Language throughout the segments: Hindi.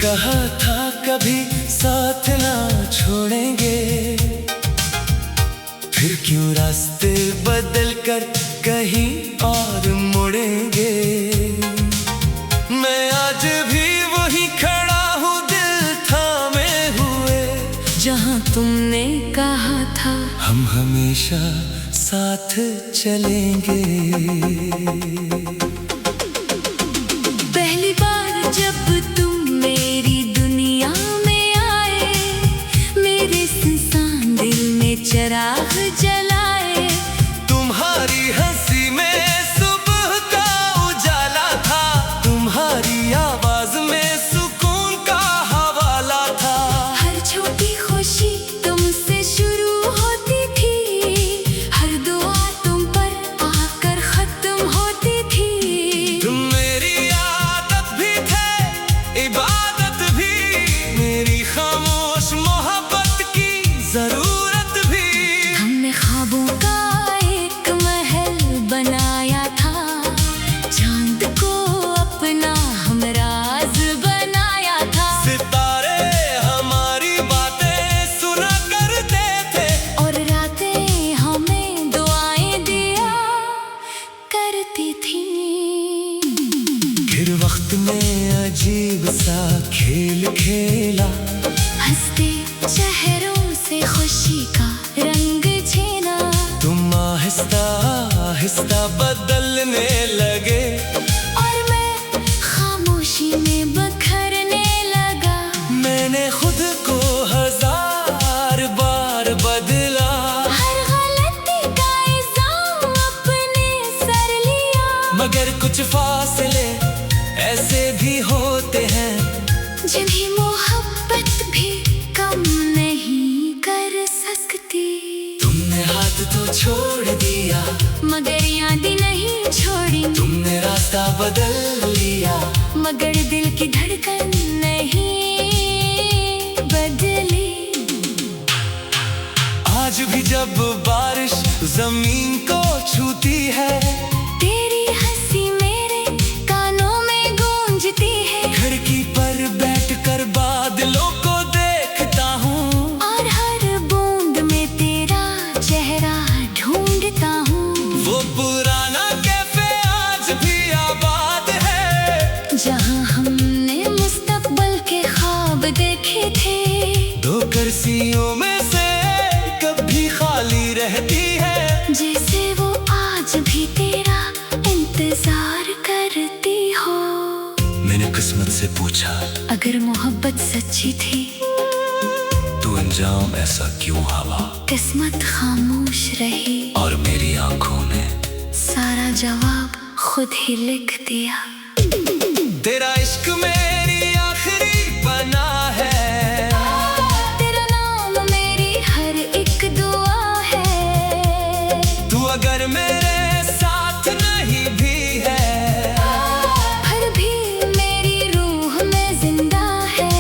कहा था कभी साथ ना छोड़ेंगे, फिर क्यों रास्ते बदल कर कहीं और मुड़ेंगे। मैं आज भी वही खड़ा हूँ दिल थामे हुए, जहाँ तुमने कहा था हम हमेशा साथ चलेंगे। पहली बार जब तुम मेरी दुनिया में आए, मेरे सुनसान दिल में चिराग जलाए। तुम्हारी हंसी में सुबह का उजाला था, तुम्हारी आवाज में सुकून का हवाला था। हर छोटी खुशी तुमसे शुरू होती थी, हर दुआ तुम पर आकर खत्म होती थी। तुम मेरी आदत भी थे, इबादत भी, मेरी खामोश मोहब्बत की जरूरत भी। हमने ख्वाबों का एक महल बनाया था, चांद को अपना हमराज बनाया था। सितारे हमारी बातें सुना करते थे, और रातें हमें दुआएं दिया करती थी। फिर वक्त ने अजीब सा खेल खेला, हंसते चेहरों से खुशी का रंग छीना। तुम आहिस्ता आहिस्ता बदलने लगे, और मैं खामोशी में बखरने लगा। मैंने खुद को 1000 बार बदला। हर गलती का इल्जाम अपने सर लिया, मगर कुछ फासले ऐसे भी होते हैं, जिन्हें मोहब्बत भी कम नहीं कर सकती। तुमने हाथ तो छोड़ दिया, मगर यादें नहीं छोड़ी। तुमने रास्ता बदल लिया, मगर दिल की धड़कन नहीं बदली। आज भी जब बारिश जमीन को छूती है, तेरी हंसी मेरे कानों में गूंजती है। खिड़की पर बैठकर बादलों को देखता हूँ, और हर बूंद में तेरा चेहरा ढूंढता हूँ। वो पुराना कैफे आज भी आबाद है, जहाँ हमने मुस्तकबल के ख्वाब देखे थे। 2 कुर्सियों में से कभी खाली रहती है, जैसे वो आज भी तेरा इंतजार करती हो। मैंने किस्मत से पूछा, अगर मोहब्बत सच्ची थी तू अंजाम ऐसा क्यों हवा। किस्मत खामोश रही, और मेरी आंखों ने सारा जवाब खुद ही लिख दिया। तेरा इश्क मेरी आखिरी बना है, तेरा नाम मेरी हर एक दुआ है। तू अगर मेरे साथ नहीं भी है, फिर भी मेरी रूह में जिंदा है।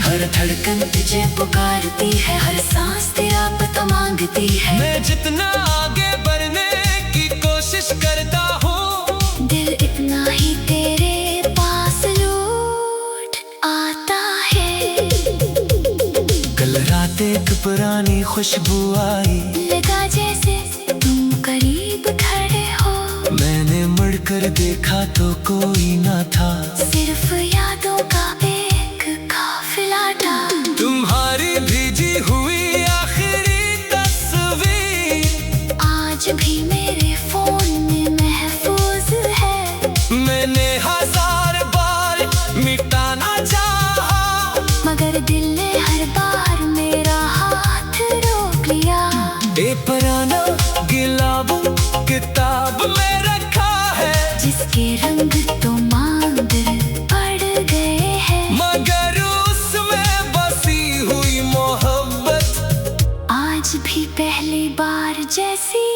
हर धड़कन तुझे पुकारती है, हर सांस तेरा पता मांगती है। मैं जितना आगे बढ़ने की कोशिश करता हूँ, दिल इतना ही तेरे पास लौट आता है। कल रात एक पुरानी खुशबू आई, लगा जैसे तुम करीब खड़े हो। मैंने मुड़कर देखा तो कोई ना था, सिर्फ यादों का एक काफिला था। तुम्हारी भीजी हुई आखिरी तस्वीर आज भी मेरे फोन में महफूज है। मैंने 1000 बार मिटाना चाहा, मगर दिल ने हर बार मेरा हाथ रोक लिया। ए पुराना गिलाबू किताब में रखा है, जिसके रंग तो मांद पड़ गए हैं। मगर उसमें बसी हुई मोहब्बत आज भी पहली बार जैसी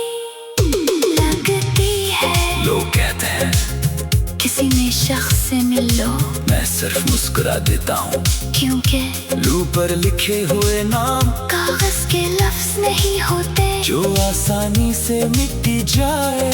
लगती है। लोग कहते हैं किसी नए शख्स से मिल लो, मैं सिर्फ मुस्कुरा देता हूँ, क्योंकि लू पर लिखे हुए नाम कागज के लफ्ज नहीं होते जो आसानी से मिट जाए।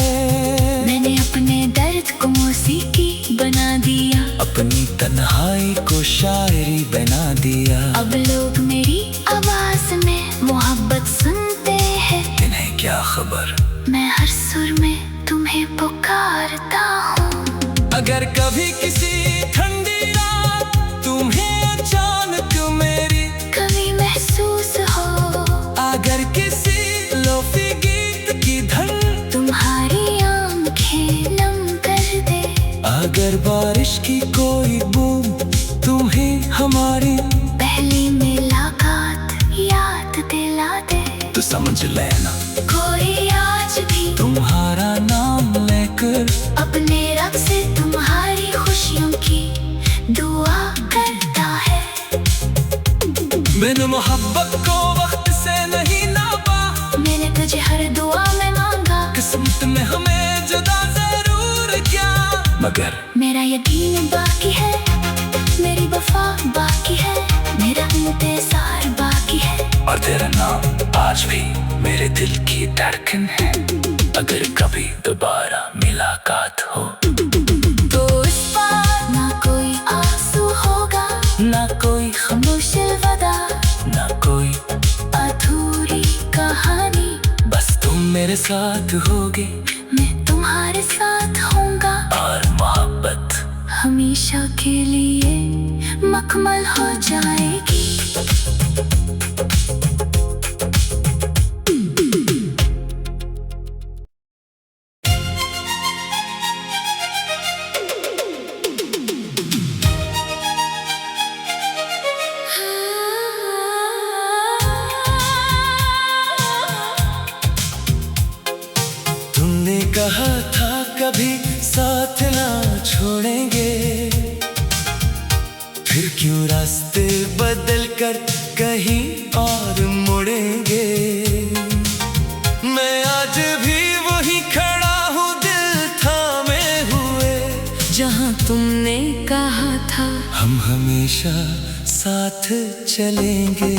मैंने अपने दर्द को मौसीकी बना दिया, अपनी तन्हाई कहानी को शायरी बना दिया। अब लोग मेरी आवाज में मोहब्बत सुनते हैं। इन्हें क्या खबर, मैं हर सुर में तुम्हें पुकारता हूँ। अगर कभी किसी ठंडी रात तुम्हें अचानक मेरी कभी महसूस हो, अगर किसी लोफी गीत की धन तुम्हारी आंखें नम कर दे, अगर बारिश की कोई बूंद तुम्हें हमारी पहली मुलाकात याद दिला दे, तो समझ लेना कोई आज भी तुम्हारा नाम लेकर अपने रब से तुम्हारी खुशियों की दुआ करता है। मैंने मोहब्बत को वक्त से नहीं नापा, मैंने तुझे हर दुआ में मांगा। किस्मत में हमें जुदा जरूर क्या, मगर मेरा यकीन बाकी है, मेरी वफा बाकी है, मेरा इंतजार बाकी है। और तेरा नाम आज भी मेरे दिल की धड़कन है। अगर कभी दोबारा मुलाकात हो तो इस बार ना कोई आंसू होगा, ना कोई खामोश अलविदा, ना कोई अधूरी कहानी। बस तुम मेरे साथ होगे मैं तुम्हारे साथ होऊंगा, और मोहब्बत हमेशा के लिए मकमल हो जाएगी। तुमने कहा था कभी साथ ना छोड़ेंगे, फिर क्यों रास्ते बदल कर कहीं और मुड़ेंगे। मैं आज भी वही खड़ा हूँ दिल थामे हुए, जहाँ तुमने कहा था हम हमेशा साथ चलेंगे।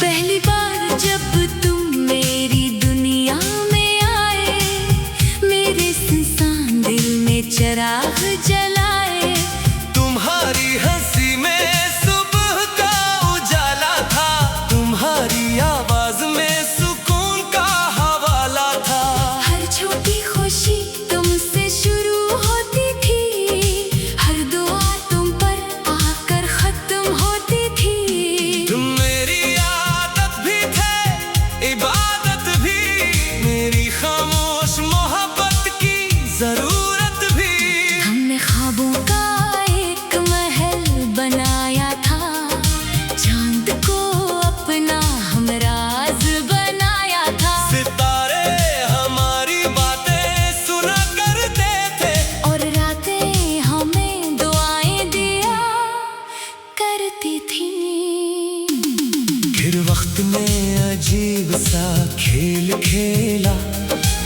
पहली बार जब तुम मेरी दुनिया में आए, मेरे सुनसान दिल में चिराग जलाए। तुम्हारी हंसी में सुबह का उजाला था, तुम्हारी आवाज में सुकून का हवाला था। हर छोटी खुशी तुमसे शुरू होती थी, हर दुआ तुम पर आकर खत्म होती थी। तुम मेरी आदत भी थे, इबादत भी, मेरी खामोश मोहब्बत की जरूरत भी। हमने ख्वाबों का एक महल बनाया था, चांद को अपना हमराज बनाया था। सितारे हमारी बातें सुना करते थे, और रातें हमें दुआएं दिया करती थी। फिर वक्त में अजीब सा खेल खेला,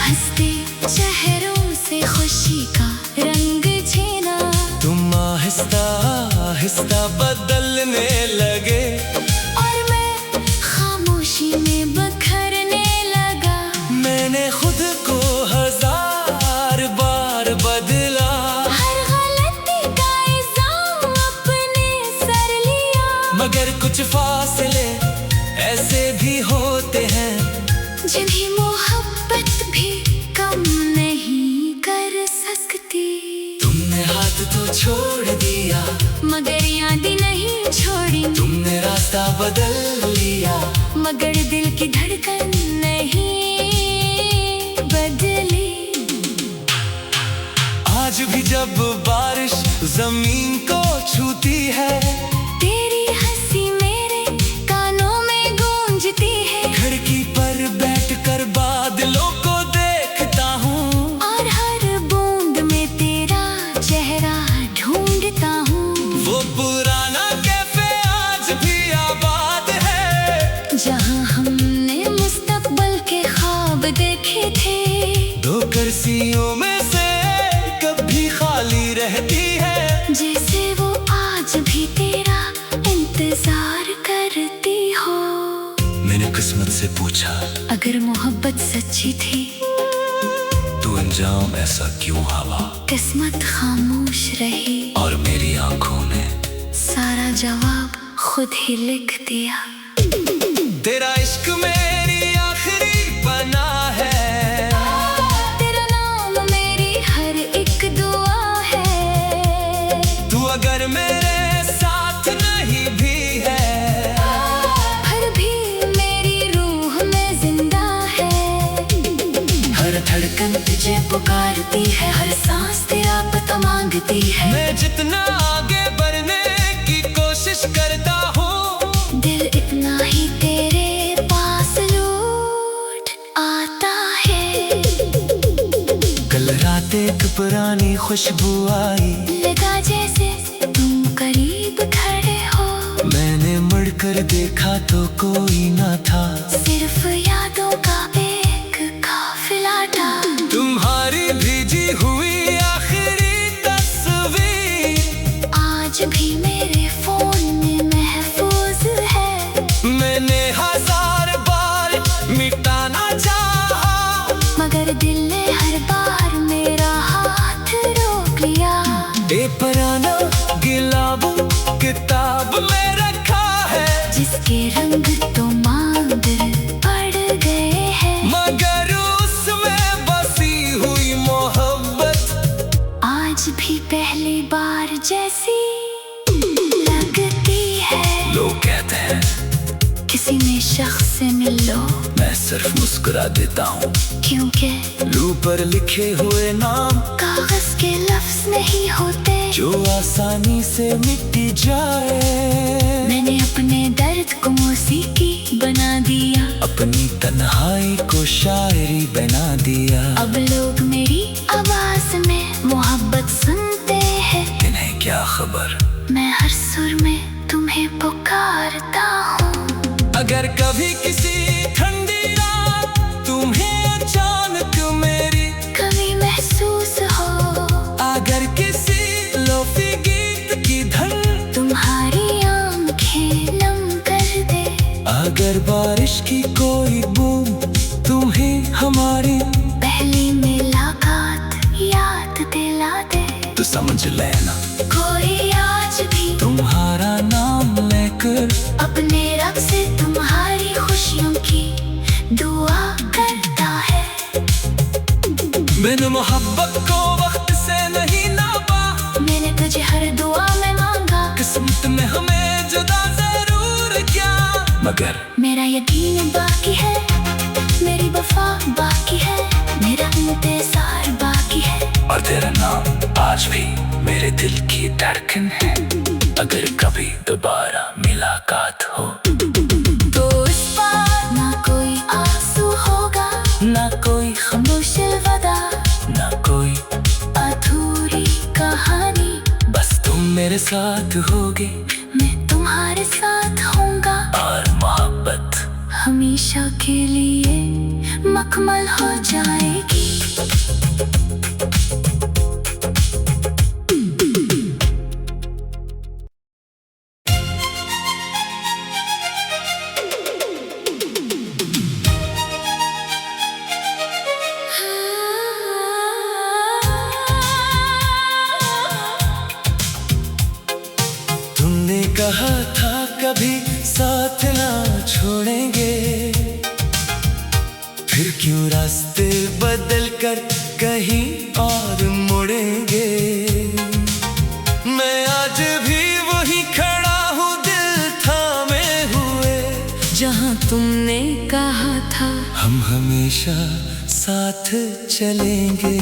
हंसते चेहरों से खुशी का रंग छीना। तुम आहिस्ता आहिस्ता बदलने लगे, और मैं खामोशी में बखरने लगा। मैंने खुद को 1000 बार बदला, हर गलती का इल्जाम अपने सर लिया। मगर कुछ फासले ऐसे भी होते हैं, जिन्हें मोहब्बत भी कम नहीं कर सकती। तुमने हाथ तो छोड़ दिया, मगर यादें नहीं छोड़ी। तुमने रास्ता बदल लिया, मगर दिल की धड़कन नहीं बदली। आज भी जब बारिश जमीन को छूती है, तेरी हंसी मेरे कानों में गूंजती है। खिड़की पर बैठकर बादलों को देखता हूँ, और हर बूंद में तेरा चेहरा ढूंढता हूँ। वो पुराना कैफे आज भी आबाद है, जहाँ हमने मुस्तकबिल के ख्वाब देखे थे। दो कुर्सियों में से कभी खाली रहती है, जैसे वो आज भी तेरा इंतजार करती हो। मैंने किस्मत से पूछा, अगर मोहब्बत सच्ची थी तू जाऊं ऐसा क्यों हवा, किस्मत खामोश रही और मेरी आंखों ने सारा जवाब खुद ही लिख दिया। तेरा इश्क मेरी आखिरी बना है, तेरा नाम मेरी हर एक दुआ है। तू अगर मेरे साथ नहीं भी है, हर भी मेरी रूह में जिंदा है। हर धड़कन तुझे पुकारती है, हर सांस तेरा पता मांगती है। मैं जितना आगे बढ़ने की कोशिश करता हूँ, दिल इतना ही तेरे पास लौट आता है। कल रात एक पुरानी खुशबू आई, लगा जैसे तुम करीब खड़े हो। मैंने मुड़कर देखा तो कोई ना था, सिर्फ यादों का एक काफिला था। तुम्हारी भीजी हुई आखिरी तस्वीर आज भी मेरे फोन में महफूज है। मैंने 1000 बार मिटाना चाहा, मगर दिल ने हर बार मेरा हाथ रोक लिया। ए पुराना गिलाबू किताब में रखा है, जिसके रंग तो मांग पड़ गए हैं। मगर उसमें बसी हुई मोहब्बत आज भी पहली बार जैसी लगती है। लोग कहते हैं किसी नए शख्स से मिल लो, मैं सिर्फ मुस्कुरा देता हूँ, क्योंकि लू पर लिखे हुए नाम कागज के लफ्ज नहीं होते जो आसानी से मिट जाए। मैंने अपने दर्द को मौसीकी बना दिया, अपनी तन्हाई को शायरी बना दिया। अब लोग मेरी आवाज में मोहब्बत सुनते हैं। इन्हें क्या खबर, मैं हर सुर में तुम्हें पुकारता हूँ। अगर कभी किसी ठंडी रात तुम्हें अचानक मेरी कभी महसूस हो, अगर किसी लोफी गीत की धन तुम्हारी आंखें नम कर दे। अगर बारिश की कोई बूंद तुम्हें हमारी पहली मुलाकात याद दिला दे, तो समझ लेना कोई आज भी तुम्हारा नाम लेकर अपने रब से तुम्हारी खुशियों की दुआ करता है। मैंने मोहब्बत को वक्त से नहीं नापा, मैंने तुझे हर दुआ में मांगा। किस्मत में हमें जुदा जरूर किया, मगर मेरा यकीन बाकी है, मेरी वफा बाकी है, मेरा इंतजार बाकी है। और तेरा नाम आज भी मेरे दिल की धड़कन है। अगर कभी दोबारा मुलाकात हो, तो इस बार ना कोई आंसू होगा, ना कोई खामोश अलविदा, ना कोई अधूरी कहानी। बस तुम मेरे साथ होगे, मैं तुम्हारे साथ होऊंगा, और मोहब्बत हमेशा के लिए मकमल हो जाएगी। तुमने कहा था कभी साथ ना छोड़ेंगे, फिर क्यों रास्ते बदल कर कहीं और मुड़ेंगे। मैं आज भी वही खड़ा हूँ दिल थामे हुए, जहाँ तुमने कहा था हम हमेशा साथ चलेंगे।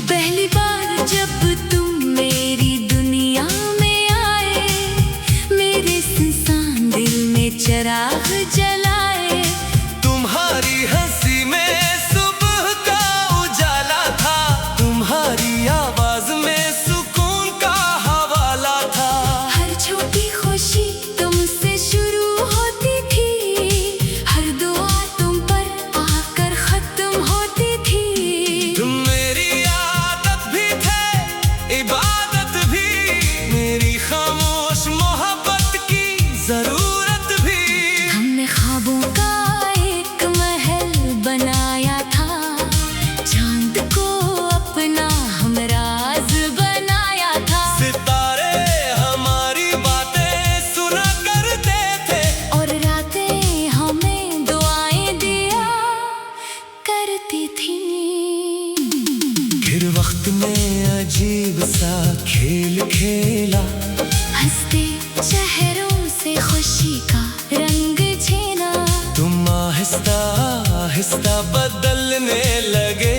पहली बार जब तुम मेरी दुनिया में आए, मेरे सुनसान दिल में चिराग जलाए। तुम्हारी हंसी में सुबह का उजाला था, तुम्हारी आवाज में सुकून का हवाला था। हर छोटी खुशी तुमसे शुरू होती थी, हर दुआ तुम पर आकर खत्म होती थी। फिर वक्त में अजीब सा खेल खेला, हंसते चेहरों से खुशी का रंग छीना। तुम आहिस्ता आहिस्ता बदलने लगे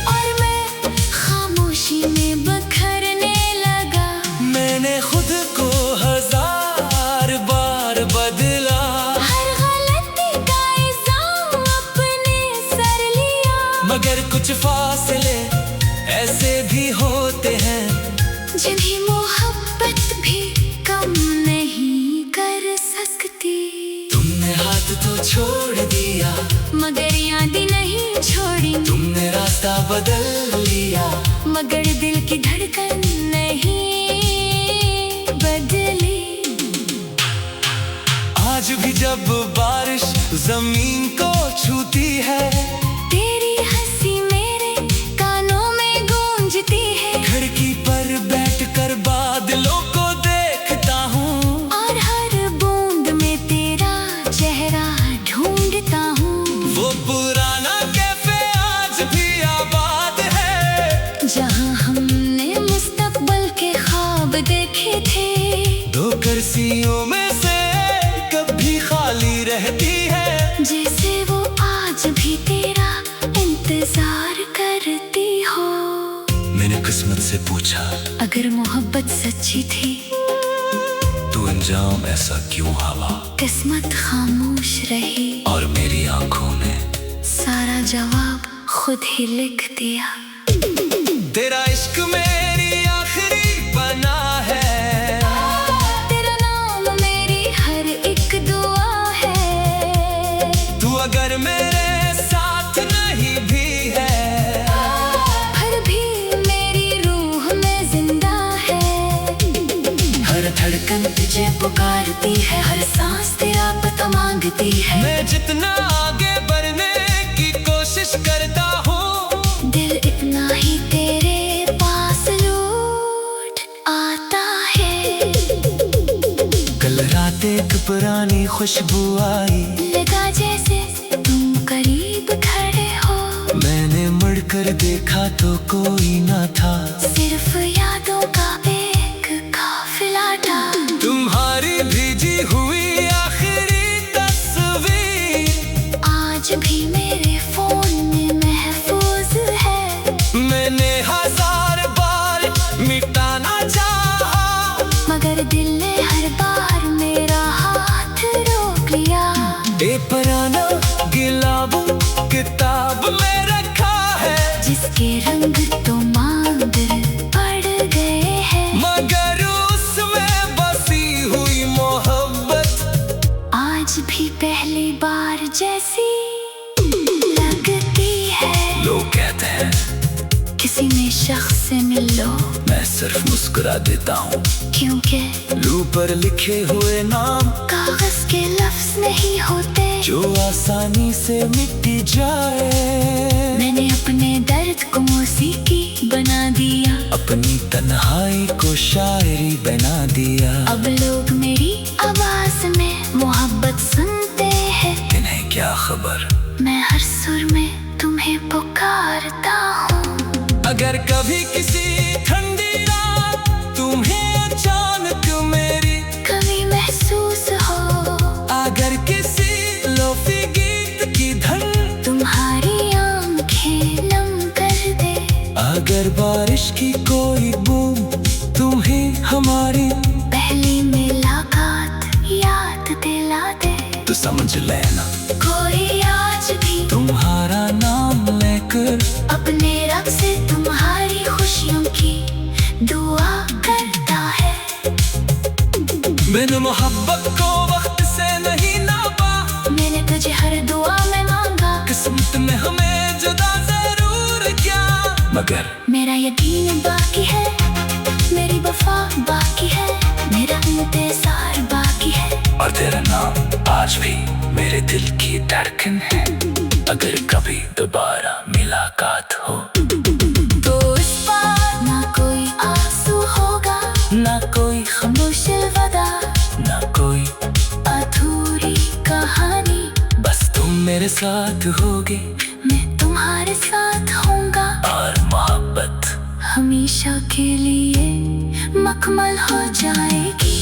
और मैं खामोशी में बखरने लगा। मैंने खुद को हजार बार बदला, हर गलती का इल्जाम अपने सर लिया। मगर कुछ फासले ऐसे भी होते हैं जिन्हें मोहब्बत भी कम नहीं कर सकती। तुमने हाथ तो छोड़ दिया मगर यादें नहीं छोड़ी। तुमने रास्ता बदल लिया मगर दिल की धड़कन नहीं बदली। आज भी जब बारिश जमीन को छूती है, तेरी हंसी मेरे कानों में गूंजती है। खिड़की पर बैठकर बादलों को देखता हूँ और हर बूंद में तेरा चेहरा ढूंढता हूँ। वो पुराना कैफे आज भी आबाद है, जहाँ हमने मुस्तकबल के ख्वाब देखे थे। दो कुर्सियों में से कभी खाली रहती है, जैसे वो आज भी तेरा इंतजार करती हो। मैंने किस्मत से पूछा अगर मोहब्बत सच्ची थी तू अंजाम ऐसा क्यों हवा, किस्मत खामोश रही और मेरी आंखों ने सारा जवाब खुद ही लिख दिया। तेरा इश्क मेरी आखिरी बना है, तेरा नाम मेरी हर एक दुआ है। तू अगर मेरे साथ नहीं भी है, फिर भी मेरी रूह में जिंदा है। हर धड़कन तुझे पुकारती है, हर सांस तेरा पता मांगती है। मैं जितना आगे बढ़ने की कोशिश करता हूँ, दिल इतना ही तेरे पास लौट आता है। कल रात एक पुरानी खुशबू आई, लगा जैसे तुम करीब खड़े हो। मैंने मुड़कर देखा तो कोई ना था, सिर्फ यादों का एक काफिला था। तुम्हारी भीजी हुई आखिरी तस्वीर आज भी मेरे फोन में महफूज है। मैंने हजार बार मिटाना चाहा, मगर दिल ने हर बार मेरा हाथ रोक लिया। ए पुराना गिलाबू किताब में रखा है, जिसके रंग तो मांग पड़ गए हैं। मगर उसमें बसी हुई मोहब्बत आज भी पहली बार जैसी लगती है। लोग कहते हैं किसी नए शख्स से मिल लो, मैं सिर्फ मुस्कुरा देता हूँ, क्योंकि लू पर लिखे हुए नाम कागज के लफ्ज नहीं होते जो आसानी से मिट जाए। मैंने अपने दर्द को मौसीकी बना दिया, अपनी तन्हाई को शायरी बना दिया। अब लोग मेरी आवाज में मोहब्बत सुनते हैं। इन्हें क्या खबर, मैं हर सुर में तुम्हें पुकारता हूँ। अगर कभी किसी ठंडी रात तुम्हें अचानक मेरी कभी महसूस हो, अगर किसी लोफी गीत की धन तुम्हारी आंखें नम कर दे। अगर बारिश की कोई बूंद तुम्हें हमारी पहली मुलाकात याद दिला दे, तो समझ लेना कोई आज भी तुम्हारा नाम लेकर अपने रब से तुम्हारी खुशियों की दुआ करता है। मैंने मोहब्बत को वक्त से नहीं नापा, मैंने तुझे हर दुआ में मांगा। किस्मत में हमें जुदा जरूर किया, मगर मेरा यकीन बाकी है, मेरी वफा बाकी है, मेरा इंतजार बाकी है। और तेरा नाम आज भी मेरे दिल की धड़कन है। अगर कभी दोबारा मुलाकात हो तो इस बार ना कोई आंसू होगा, ना कोई खामोश अलविदा, ना कोई अधूरी कहानी। बस तुम मेरे साथ होगे मैं तुम्हारे साथ होऊंगा और मोहब्बत के लिए मखमल हो जाएगी।